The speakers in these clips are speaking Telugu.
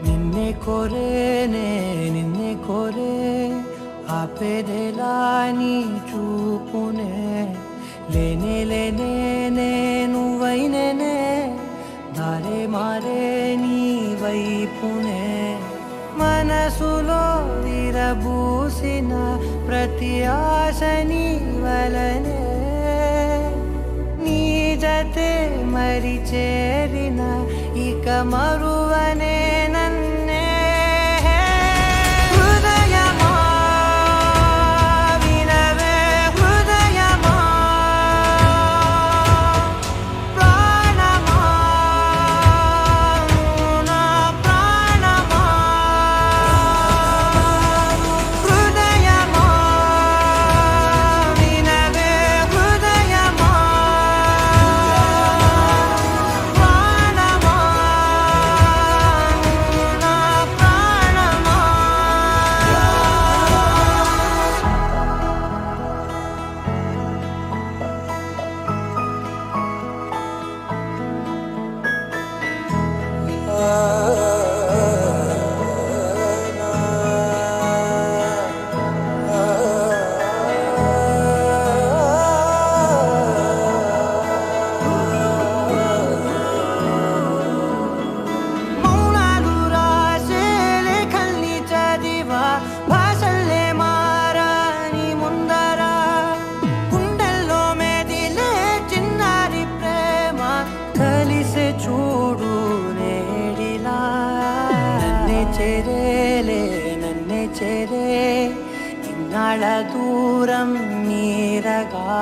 నిన్నే కోరేనే నిన్నే కోరే ఆపేదెలా నీ చూపునే లేనే లేనే నువ్వైనేనే దారే మారే నీ వైపునే మనసులో విరబూసిన ప్రతి ఆశ నీ వలనే నీ జతే మరి చేరిన ఇక మరువనే నన్నే హృదయమా వినవే హృదయమా ప్రాణమా నా ప్రాణమా హృదయమా వినవే హృదయమా ప్రాణమా నా ప్రాణమా మౌనాలు రాసే లేఖల్ని చదివా భాషల్లే మారాని ముందర గుండెల్లో మెదిలే చిన్నారి ప్రేమ కలిసే చూడు నేడిలా నన్నే చేరేలే నన్నే చేరే ఇన్నాళ్ళ దూరం నీరగా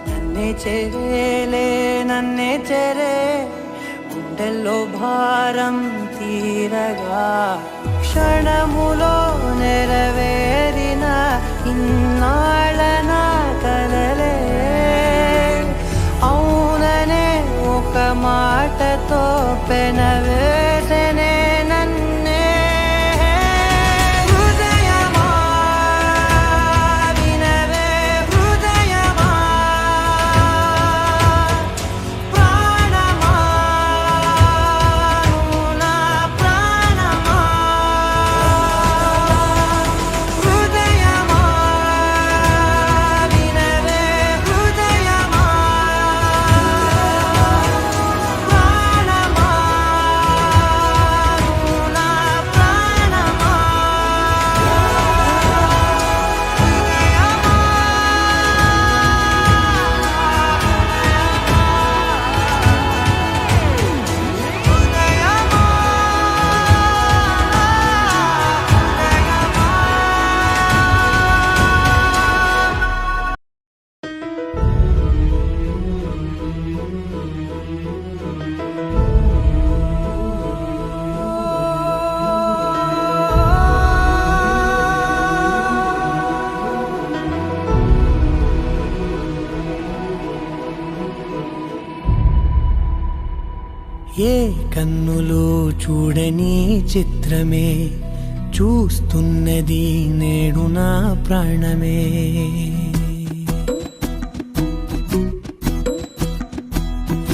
నన్నే చేరేలే నన్నే చేరే గుండెల్లో భారం తీరగా క్షణములో నెరవేరిన ఇన్నాళ్ళ నా కలలే అవుననే ఒక మాటతో పెనవేసనే నన్నే హృదయమా వినవే హృదయమా ప్రాణమా నా ప్రాణమా హృదయమా వినవే హృదయమా ప్రాణమా నా ప్రాణమా ఏ కన్నులు చూడని చిత్రమే చూస్తున్నది నేడు నా ప్రాణమే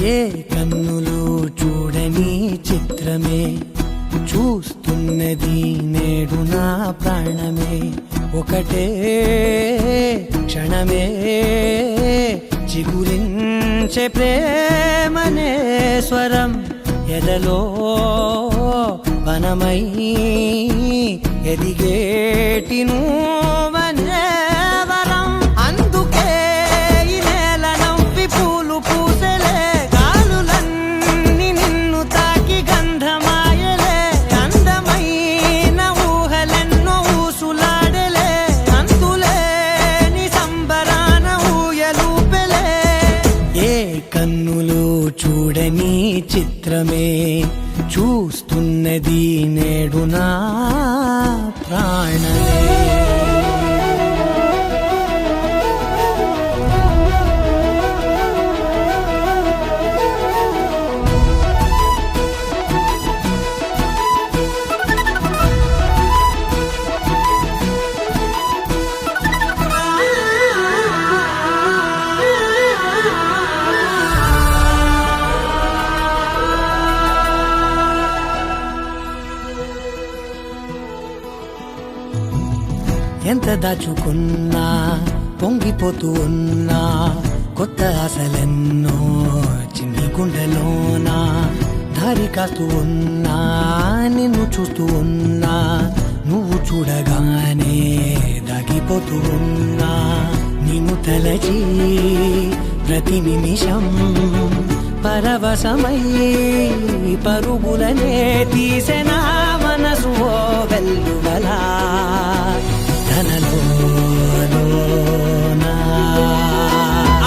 ఏ కన్నులు చూడని చిత్రమే చూస్తున్నది నేడు నా ప్రాణమే ఒకటే క్షణమే చిగురించే ప్రేమనే స్వరం ఎదలో వనమై ఎదిగేటి నువ్వనే వరం అందుకే ఈ నేల నవ్వి పూలు పూసలే గాలులన్నీ నిన్ను తాకి గంధమాయలే అందమైన ఊహలెన్నో ఊసులాడలే అంతులేని సంబరాన ఊయలూపెలే ఏ కన్నులు చూడని చిత్రమే చూస్తున్నది నేడు నా ప్రాణమే ఎంత దాచుకున్నా పొంగిపోతూ ఉన్నా కొత్త ఆశలెన్నో చిన్ని గుండెలోనా దారి కాస్తూ ఉన్నా నిన్ను చూస్తూ ఉన్నా నువ్వు చూడగానే దాగిపోతూ ఉన్నా నిన్ను తలచి ప్రతి నిమిషం పరవశమై పరుగులనే తీసెనా మనసు ఓ వెల్లువలా తనలోనా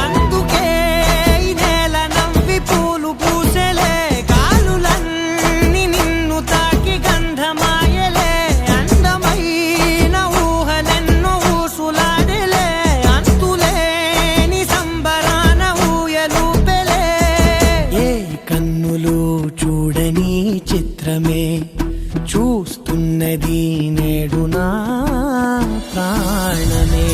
అందుకే ఈ నేల నవ్వి పూలు పూసెలే కాలులన్నీ నిన్ను తాకి గంధమాయలే అందమైన ఊహలెన్నో ఊసులాడలే అంతులేని సంబరాన ఊయలూపెలే ఏ కన్నులు చూడని చిత్రమే చూస్తున్నది నేడు నా ప్రాణమే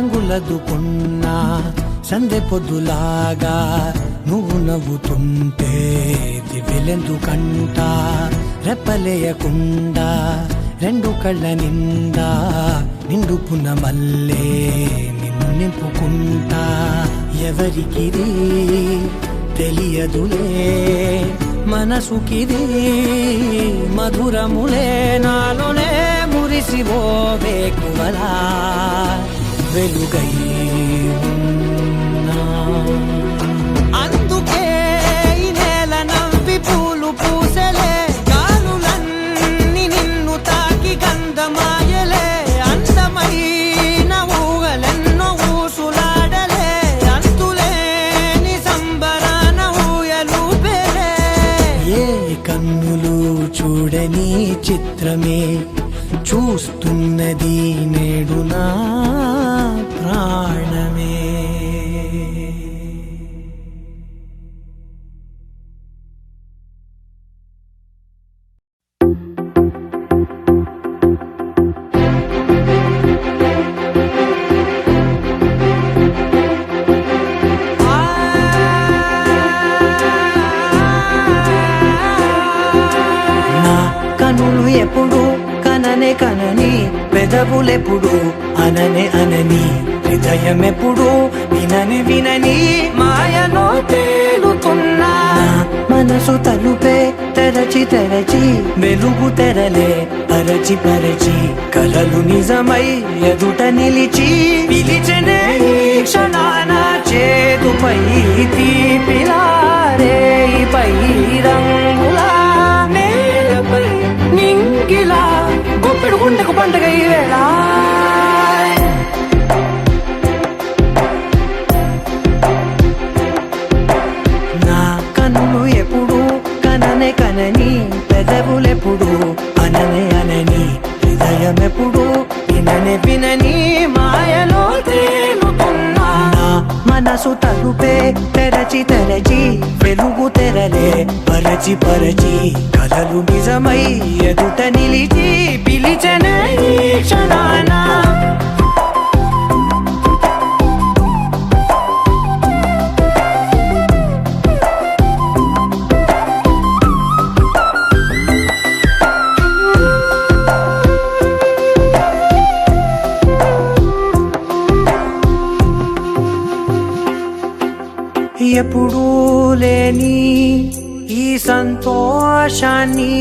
రంగులదుకున్నా సందె పొద్దులాగా నువ్వు నవ్వుతుంటే దివ్యలెందుకంట రెప్పలేయకుండా రెండు కళ్ళ నిండా నిండుకున్న మల్లే నిన్ను నింపుకుంటా ఎవరికిది తెలియదులే మనసుకిది మధురములే నాలోనే మురిసివో వేకువలా వెలుగై ఉన్నా అందుకే ఈ నేల నవ్వి పూలు పూసెలే కాలులన్నీ నిన్ను తాకి గంధమాయలే అందమైన ఊహలెన్నో ఊసులాడలే అంతులేని సంబరాన ఊయలూపెలే ఏ కన్నులు చూడని చిత్రమే చూస్తున్నది నేడు నా ప్రాణమే నా కనులు ఎప్పుడు కననే కనని పెదవులెప్పుడు అననే అనని హృదయం ఎప్పుడు వినని వినని మాయలో తేలుతున్నా మనసు తలుపే తెరచి తెరచి వెలుగు తెరలే పరచి పరచి కలలు నిజమై ఎదుట నిలిచి పిలిచనే ఈ క్షణాన చేతుపై తీపిలారే పై రంగులా నేలపై నింగిలా గుప్పెడు గుండెకు పండుగ ఈ వేళ నా కన్నులు ఎప్పుడు కననే కనని పెదవులెప్పుడు అననే అనని హృదయం ఎప్పుడు విననే వినని మాయలో తేలుతున్నా నా మనసు తలుపే తెరచి తెరచి వెలుగు తెరలే పరచి పరచి కలలు నిజమై ఎదుట నిలిచి పిలిచనే ఈ క్షణాన ఎప్పుడూ లేని ఈ సంతోషాన్ని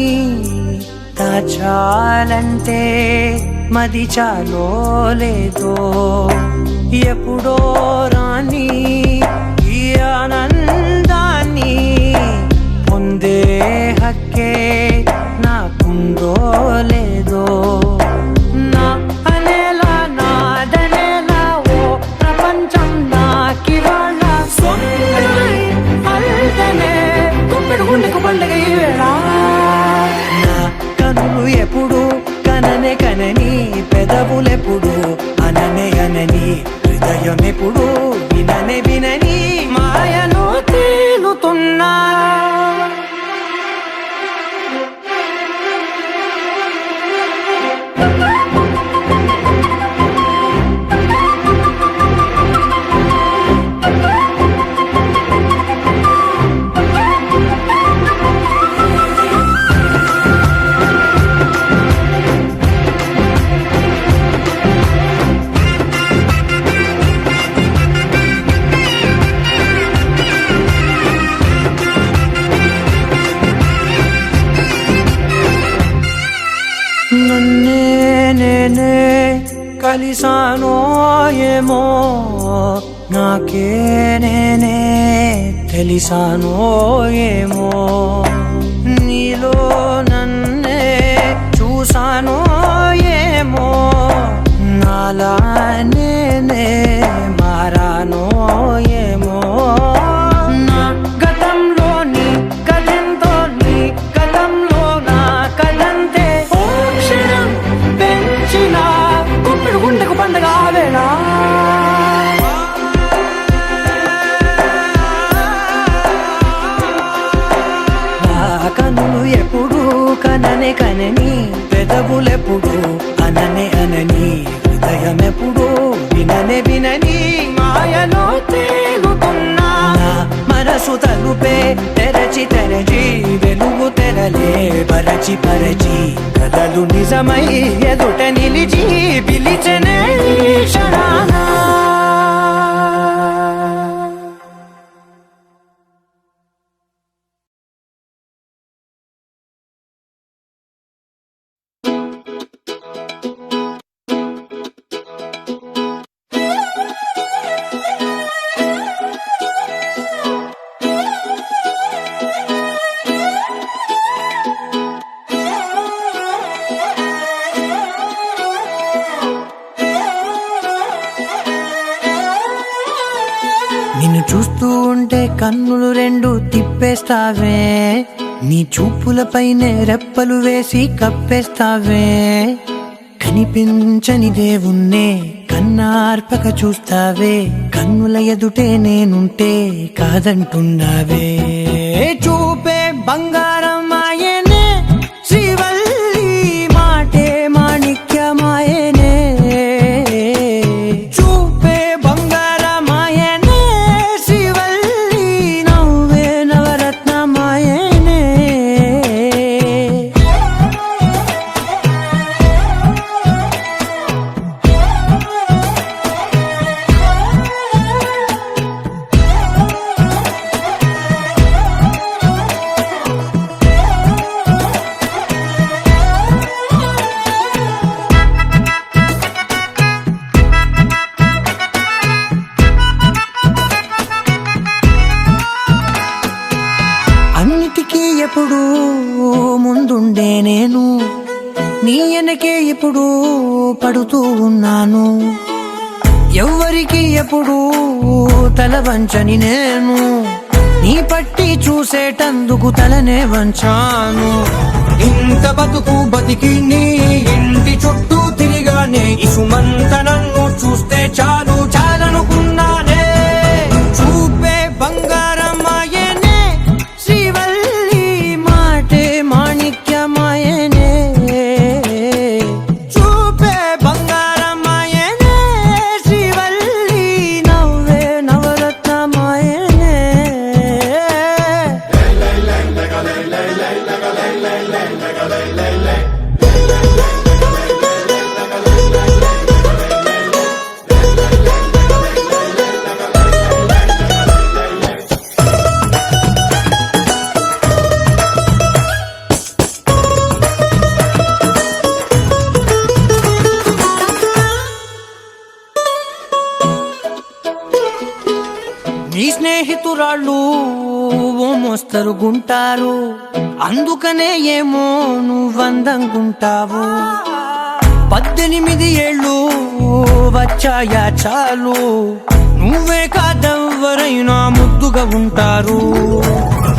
దాచాలంటే మది చాలో లేదో ఎప్పుడో రాని ఈ ఆనందాన్ని పొందే హక్కే నాకుందో లేదో నా అనేలా నాదనేలా ఓ కనని పెదవులెప్పుడు అననే అనని హృదయమెప్పుడు విననే వినని మాయలో తేలుతున్నా నన్నే నేనే కలిసానో ఏమో నాకే నేనే తెలిసానో ఏమో నీలో నన్నే చూసానో ఏమో నాలా నేనే మారానో ఏమో నా గతంలోని కథంతో నీ గతంలో నా కథంతే పెంచిన గుప్పిడు గుండెకు పండగ ఆవేళ కనులు ఎప్పుడు కననే కనని పెదవులెప్పుడు అననే అనని హృదయమెప్పుడు విననే వినని మాయలో తేలుతున్నా మనసు తలుపే తెరచి తెరచి వెలుగు తెరలే పరచి పరచి కలలు నిజమై ఎదుట నిలిచి పిలిచనే క్షణానా నిన్ను చూస్తూ ఉంటే కన్నులు రెండు తిప్పేస్తావే నీ చూపులపైనే రెప్పలు వేసి కప్పేస్తావే కనిపించని దేవుణ్ణే కన్నార్పక చూస్తావే కన్నుల ఎదుటే నేనుంటే కాదంటున్నావే చూపే బంగారం ఆయనే శ్రీవల్లి మాటే మాణిక్యమాయనే చూపే బంగారమాయనే శ్రీవల్లి నవ్వే నవరత్నమాయనే అన్నిటికీ ఎప్పుడు ముందుండే నేను నీ వెనకే ఎప్పుడు పడుతూ ఉన్నాను ఎవ్వరికి ఎప్పుడు తల వంచని నేను నీ పట్టి చూసేటందుకు తలనే వంచాను ఇంత బతుకు బతికి నీ ఇంటి చుట్టూ తిరిగానే ఇసుమంత నన్ను చూస్తే చాలు చాలనుకున్నానే చూపే బంగారమాయనే శ్రీవల్లి మాటే మాణిక్యమాయనే చూపే బంగారమాయనే శ్రీవల్లి నవ్వే నవరత్నమాయనే నీ స్నేహితురాళ్ళు ఓ మోస్తరుగుంటారు అందుకనే ఏమో నువ్వందంగుంటావు 18 ఏళ్ళు వచ్చాయా చాలు నువ్వే కాదెవ్వరైనా ముద్దుగా ఉంటారు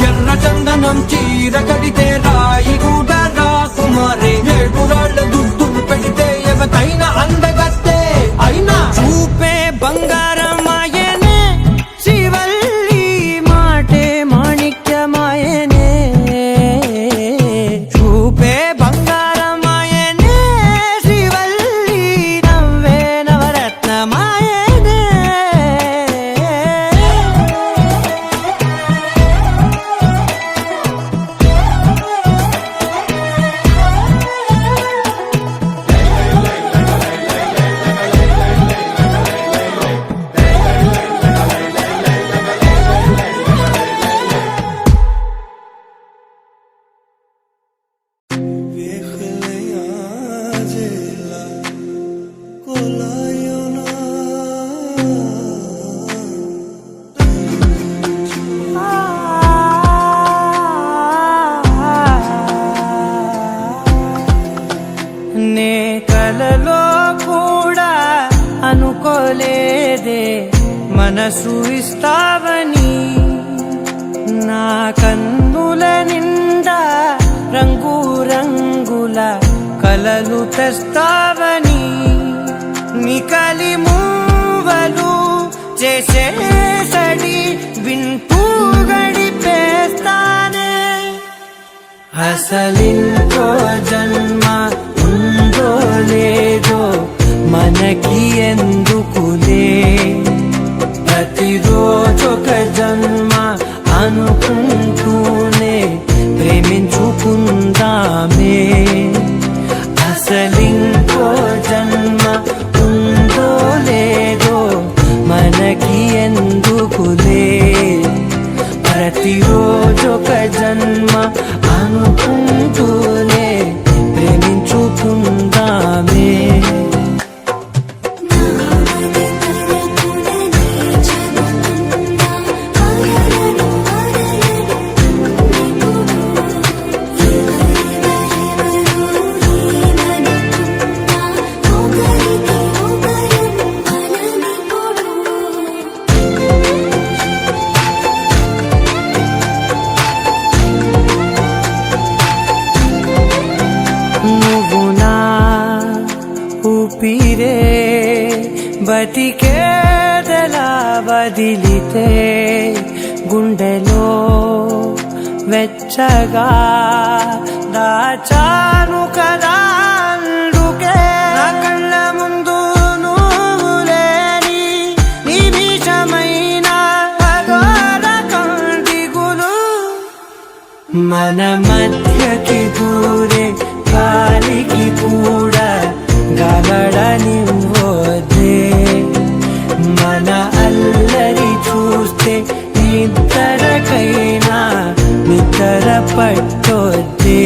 ఎర్ర చందనం చీర కడితే రాయి కూడా రాకుమారే 7 రాళ్ళ దుద్దులు పెడితే నే కలలో కూడా అనుకోలేదే మనసు ఇస్తావని, నా కన్నుల నిండా రంగు రంగుల కలలు తెస్తావని, నికలి మూవలు చేసేసడి వింటూ గడిపేస్తానే. అసలింకో జన్మ ఉందో లేదో మనకి ఎందుకులే, ప్రతిరోజొక జన్మ అనుకుంటూనే ప్రేమించుకుందామే. అసలింకో జన్మ ఉందో లేదో మనకి ఎందుకులే, ప్రతిరోజొక జన్మ అనుకుంటూనే ప్రేమించుకుందామే. నువ్వు నా ఊపిరే బతికేదలా వదిలితే, గుండెలో వెచ్చగా దాచాను కదా అందుకే. నా కళ్ళ ముందు నువ్వు లేని నిమిషమైన అఘోర కంటిగులు, మన మధ్యకి దూరే గాలికి కూడా గలడనివ్వదే, మన అల్లరి చూస్తే నిద్రకైనా నిద్ర పట్టొద్దే.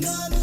నాలో